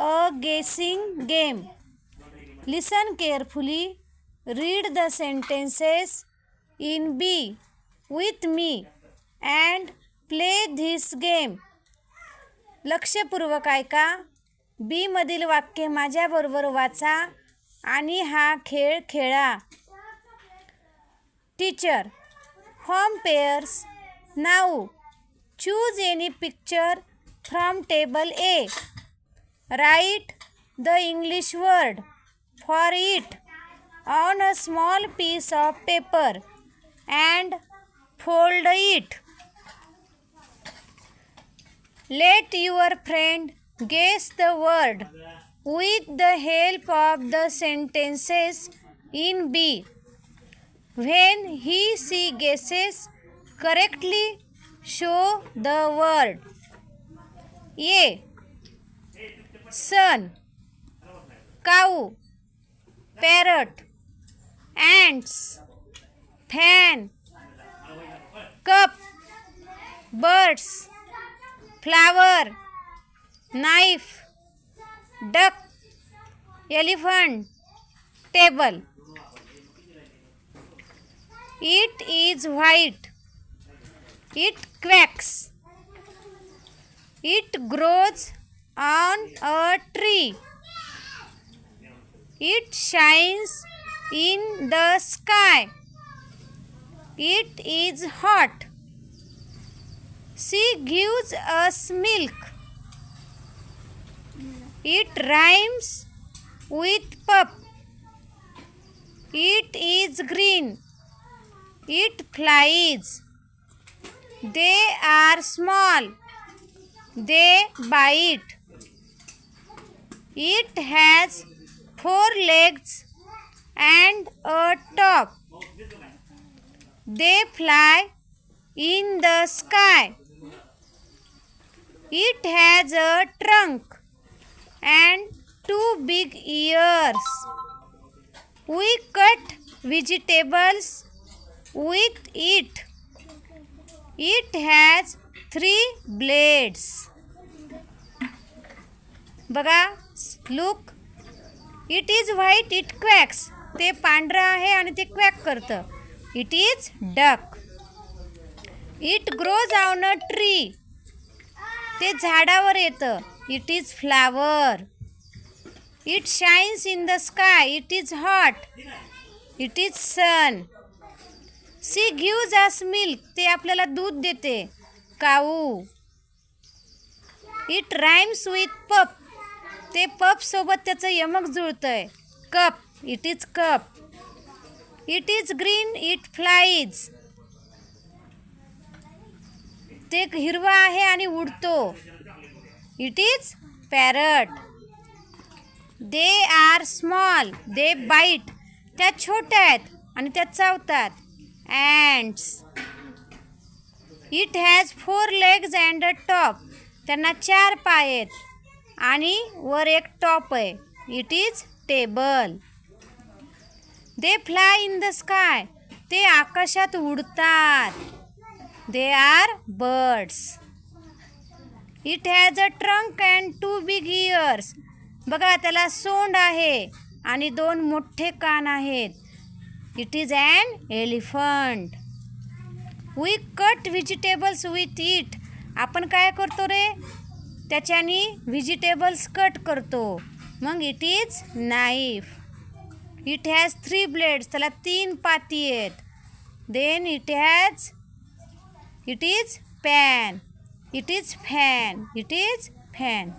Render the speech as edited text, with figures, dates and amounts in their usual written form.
a guessing game. Listen carefully. Read the sentences in B with me and play this game. लक्षपूर्वक ऐका. बी मधील वाक्य माझ्याबरोबर वाचा आणि हा खेळ खेळा. Teacher, home pairs. Now choose any picture from table A. Write the English word for it on a small piece of paper and fold it. Let your friend guess the word with the help of the sentences in B. When she guesses correctly, show the word. A. Sun, cow, parrot, ants, fan, cup, birds, flower, knife, duck, elephant, table. It is white. It quacks. It grows on a tree. It shines in the sky. It is hot. She gives us milk. It rhymes with pup. It is green. It flies. They are small. They bite. It has 4 legs and a top. They fly in the sky. It has a trunk and 2 big ears. We cut vegetables with it. It has 3 blades. बघा, look. It is white. It quacks. ते पांढरं आहे आणि ते quack करतं. It is duck. It grows on a tree. ते झाडावर येतं. It is flower. It shines in the sky. It is hot. It is sun. She gives us milk. ते आपल्याला दूध देते. काऊ. इट राईम्स विथ पप. ते पप सोबत त्याचं यमक जुळतंय. Cup. It is cup. It is green. It flies. ते हिरवा आहे आणि उडतो. It is parrot. They are small. They bite. त्या छोट्या आहेत आणि त्या चावतात. ants. It has 4 legs and a top. त्यांना 4 पाय आहेत आणि वर एक टॉप आहे. It is table. They fly in the sky. ते आकाशात उडतात. They are birds. It has a trunk and 2 big ears. बघा, त्याला सोंड आहे आणि 2 मोठे कान आहेत. It is an elephant. We cut vegetables with it. आपण काय करतो रे? त्याच्यानी व्हेजिटेबल्स कट करतो. मग it is knife. It has 3 blades. त्याला 3 पाती आहेत. Then it is pan. It is fan. It is fan.